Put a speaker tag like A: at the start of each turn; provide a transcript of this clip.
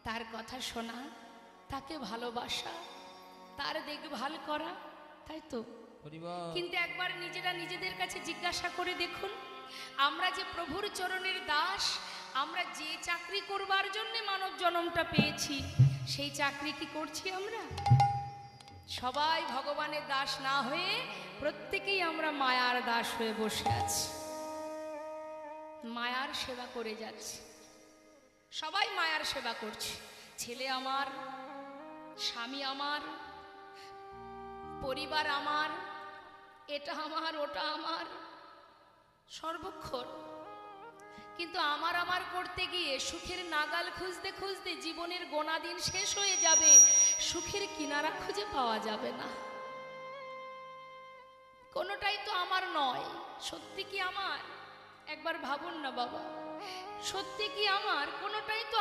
A: তার কথা শোনা, তাকে ভালোবাসা, তার দেখভাল করা, তাই তো? কিন্তু একবার নিজেরা নিজেদের কাছে জিজ্ঞাসা করে দেখুন, আমরা যে প্রভুর চরণের দাস, আমরা যে চাকরি করবার জন্য মানব জন্মটা পেয়েছি, সেই চাকরি কি করছি আমরা? সবাই ভগবানের দাস না হয়ে প্রত্যেকেই আমরা মায়ার দাস হয়ে বসে আছি, মায়ার সেবা করে যাচ্ছি। সবাই মায়ার সেবা করছে। ছেলে আমার, স্বামী আমার, পরিবার আমার, এটা আমার, ওটা আমার, সর্বক্ষণ। কিন্তু আমার আমার করতে গিয়ে সুখের নাগাল খুঁজতে খুঁজতে জীবনের গোনা দিন শেষ হয়ে যাবে, সুখের কিনারা খুঁজে পাওয়া যাবে না। কোনোটাই তো আমার নয়। সত্যি কি আমার? একবার ভাবুন না বাবা, সত্যি কি আমার? কোনোটাই তো